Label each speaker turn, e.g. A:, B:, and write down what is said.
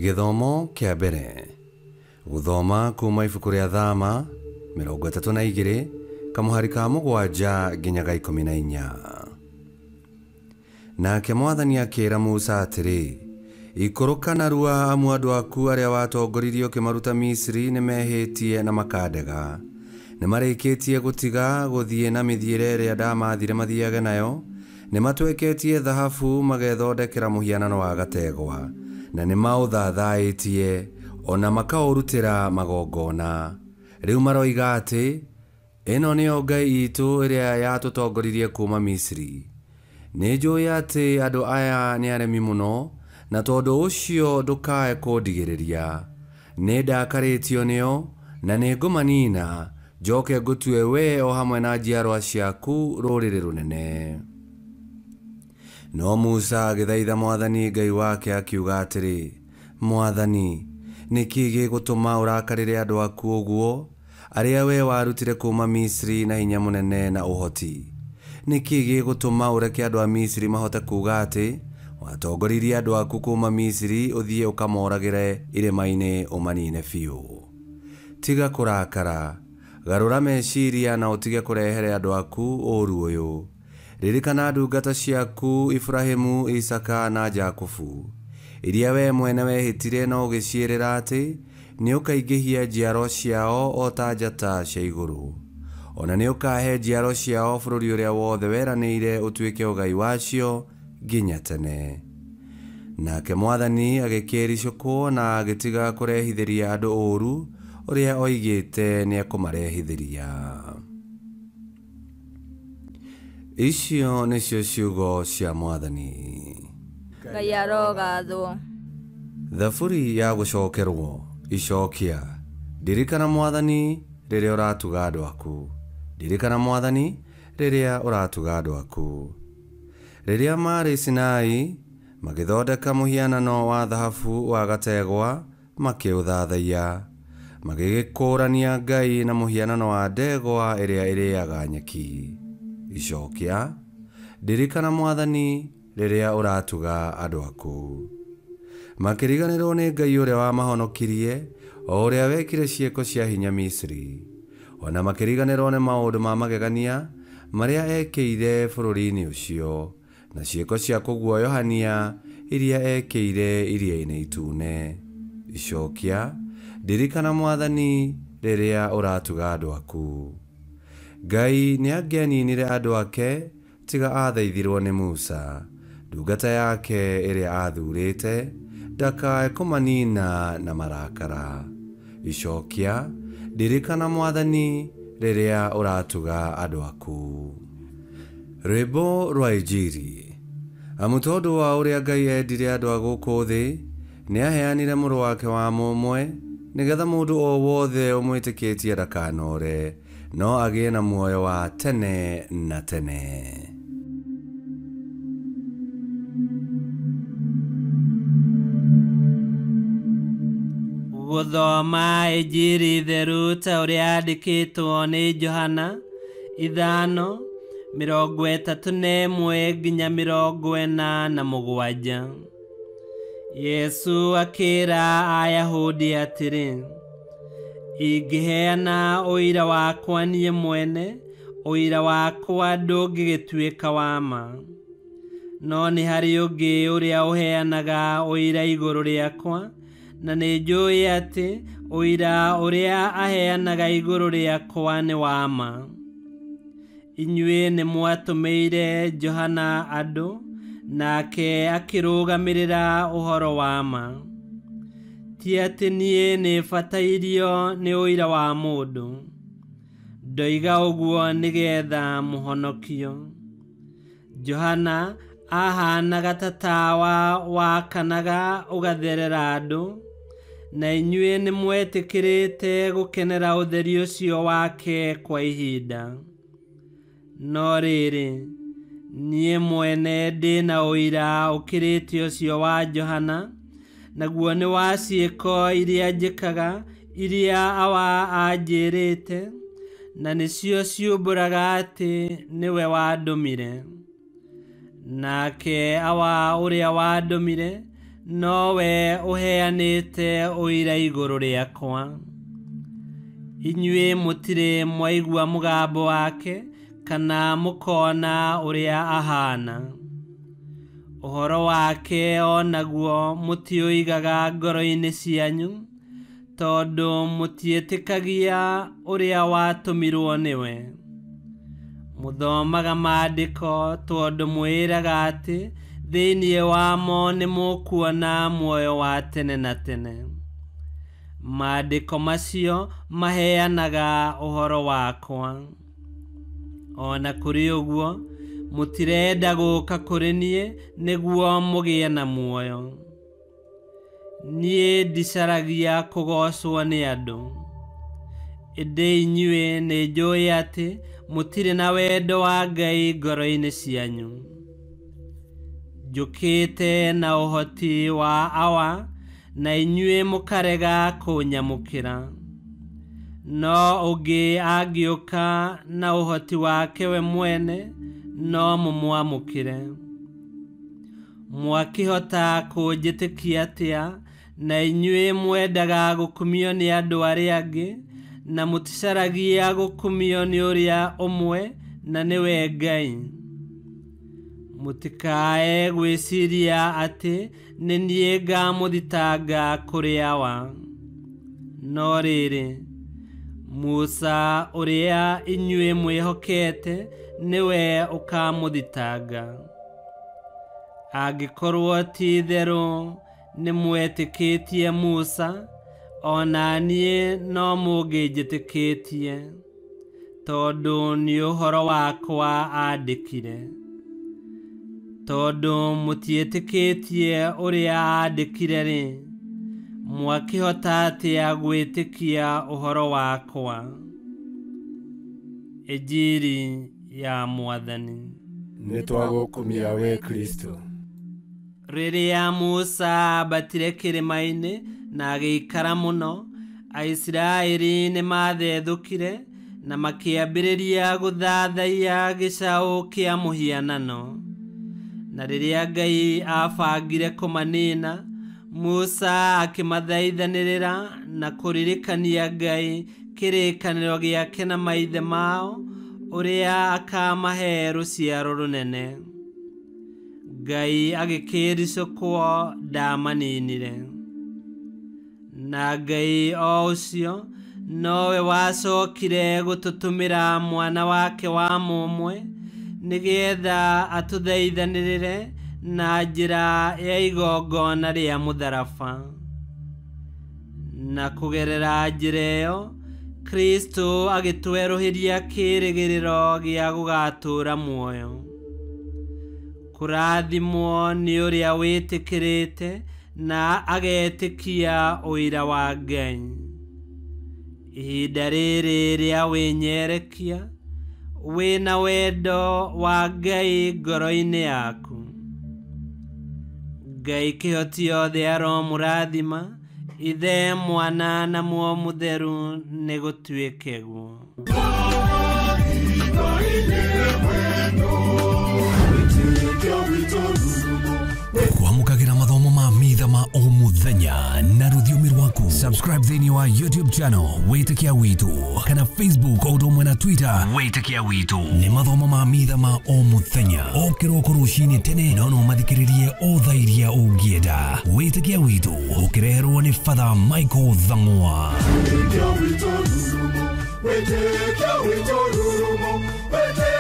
A: Githomo kia mbere. Guthoma kuma ibuku ria Thama 32 kamuhari ka 7 nginya ga 14. Nake Mwathani akĩĩra Musa atĩrĩ, ikũrũka narua amu andũ aku arĩa watongoririe ũkĩmaruta Misiri nĩmehĩtie na makandega. Nĩmarĩkĩtie gũtiga gũthiĩ na mĩthiĩre ĩrĩa ndamathire mathiage nayo. Nĩmatweketie thahabu magethondekera mũhianano wa gategwa, na nĩmaũthathaitie ona makaũrutĩra magongona. Rĩu maroiga atĩ ĩno nĩyo Ngai itũ ĩrĩa yatũtongoririe kuma Misiri. Nĩnjũĩ atĩ andũ aya nĩ aremi mũno, na tondũ ũcio ndũkae kũndigĩrĩria. Nĩndakarĩtio nĩo na nĩngũmanina, njoke ngũtue we o hamwe na njiarwa ciaku rũrĩrĩ rũnene. No Musa agĩthaitha Mwathani Ngai wake akiuga atĩrĩ, Mwathani, nĩkĩ gĩgũtũma ũrakarĩre andũ aku ũguo, arĩa we warutire kuma Misiri na hinya mũnene na ũhoti? Nĩkĩ gĩgũtũma ũreke andũ a Misiri mahote kuuga atĩ watongoririe andũ aku kuma Misiri ũthiĩ ũkamoragĩre irĩma-inĩ ũmanine biũ? Tiga kũrakara, garũra meciria na ũtige kũrehere andũ aku ũũru ũyũ. Ririkana ndungata ciaku Ibrahimu, Isaka na Jakubu, iria we mwene wehĩtire na ũgĩciĩrĩra atĩ nĩũkaingĩhia njiaro ciao o ta njata cia igũrũ. Ona nĩũkahe njiaro ciao bũrũri ũrĩa wothe weranĩire ũtuĩke ũgai wacio nginya tene. Nake Mwathani agĩkĩricũkwo na agĩtiga kũrehithĩria andũ ũũru ũrĩa oigĩte nĩekũmarehithĩria. Icio nĩcio ciugo cia Mwathani.
B: Ngai arogathwo.
A: Thaburi ya gũcokerwo icokia. Ndirikana Mwathani rĩrĩa ũratuga andũ aku. Ndirikana Mwathani rĩrĩa ũratuga andũ aku. Rĩrĩa marĩ Sinai magĩthondeka mũhianano wa thahabu wa gategwa makĩũthathaia, magĩgĩkũrania Ngai na mũhianano wa ndegwa ĩrĩa ĩrĩaga nyeki. Icokia. Ndirikana Mwathani rĩrĩa ũratuga andũ aku. Makĩriganĩrwo nĩ Ngai ũrĩa wamahonokirie, o ũrĩa wekire ciĩko cia hinya Misiri. Ona makĩriganĩrwo nĩ maũndũ ma magegania marĩa ekĩire bũrũri-inĩ ũcio, na ciĩko cia kũguoyohania iria ekĩire Iria-inĩ Itune. Icokia. Ndirikana Mwathani rĩrĩa ũratuga andũ aku. Ngai nĩangĩaninire andũ ake tiga athaithirwo nĩ Musa, ndungata yake ĩrĩa athurĩte, ndakae kũmanina na marakara. Icokia. Ndirikana Mwathani rĩrĩa ũratuga andũ aku. Rwĩmbo rwa Injiri. Amu tondũ wa ũrĩa Ngai endire andũ a gũkũ thĩ, nĩaheanire mũrũ wake wa mũmwe, nĩgetha mũndũ o wothe ũmwĩtĩkĩtie ndakanore, no agĩe na muoyo wa tene na tene.
C: Gũthoma Injiri theru ta ũrĩa yandĩkĩtwo nĩ Johana 5:31 nginya 47. Yesu akĩĩra Ayahudi atĩrĩ, ingĩheana ũira wakwa niĩ mwene, ũira wakwa ndũngĩgĩtuĩka wa ma. No nĩ harĩ ũngĩ ũrĩa ũheanaga ũira igũrũ rĩakwa, na nĩnjũĩ atĩ ũira ũrĩa aheanaga igũrũ rĩakwa nĩ wa ma. Inyuĩ nĩmwatũmĩire Johana andũ, nake akĩrũgamĩrĩra ũhoro wa ma. Ti atĩ niĩ nĩbatairio nĩ ũira wa mũndũ. Ndoiga ũguo nĩgetha mũhonokio. Johana ahanaga ta tawa wakanaga ũgatherera andũ, na inyuĩ nĩmwetĩkĩrĩte gũkenera ũtheri ũcio wake kwa ihinda. No rĩrĩ, niĩ mwene ndĩ na ũira ũkĩrĩte ũcio wa Johana, naguo nĩ wa ciĩko iria njĩkaga, iria awa anjĩrĩte, na nĩcio ciumbũraga atĩ nĩwe wandũmire. Nake awa ũrĩa wandũmire nowe uheanite uira iguru riakwa. Inyue mutire mwaigua mugambo wake kana mukona uria ahana. Uhoro wake onaguo mutioigaga ngoro-ini cianyu, tondu mutietikagia uria watumirwo niwe. Muthomaga maandiko tondu mwiraga ati thiini wamo ni mukuona muoyo wa tene na tene. Maandiko macio maheanaga uhoro wakwa. Ona kuri uguo mutirenda guka kuri nie niguo mugie na muoyo. Nie ndicaragia kugocwo ni andu. Indi inyue ni njui ati mutire na wendo wa Ngai ngoro-ini cianyu. Njukite na uhoti wa awa, na inyue mukarega kunyamukira. No ungi agiuka na uhoti wake we mwene, no mumwamukire. Mwakihota kunjitikia atia, na inyue mwendaga gukumio ni andu aria angi, na muticaragia gukumio ni uria umwe, na niwe Ngai. Mutikae gwiciria ati ni nie ngamuthitanga kuri awa. No riri, Musa uria inyue mwihokete niwe ukamuthitanga. Angikorwo ti theru ni mwetikitie Musa, ona nie no munginjitikitie, tondu ni uhoro wakwa andikire. Tondu mutietikitie uria andikire ri, mwakihota atia gwitikia uhoro wakwa. Ejiri ya Mwathani.
D: Nitwagukumia we Kristo.
C: Riria Musa batire kirima-ini na agikara muno, Aisiraeli ni mathethukire na makiambiriria guthathaia gicau kia muhianano. Na riria Ngai abangire kumanina, Musa akimathaithanirira na kuririkania Ngai kirikaniro giake na maithe mao, uria akamahe ruciaro runene. Ngai agikiricukwo ndamaninire. Na Ngai o ucio nowe wacokire gututumira mwana wake wa mumwe, nigetha atuthaithanirire na njira ya igongona ria mutharaba. Na kugerera njira iyo, Kristo agitweruhiria kirigiriro gia gugatura muoyo. Kurathimwo ni uria witikirite na agetikia uira wa Ngai. Ihinda riri ria winyerekia, wina wendo wa Ngai ngoro-ini yaku. Ngai kihoti yothe aromurathima, Ithe, Mwana na Muoyo Mutheru ni gutuike guo.
E: Kwamukagira mathomo ma mitha ma o muthenya na ruthiumi rwaku. Subscribe thini wa YouTube channel Witikia Witu, kana Facebook o umwe na Twitter Witikia Witu. Ni mathomo ma mitha ma o muthenya, o kiroko rucini tene, no mathikiririe o thairia ungienda. Witikia Witu ukireherwo ni Father Michael Thang'wa. Witikia Witu, Witikia Witu, Witikia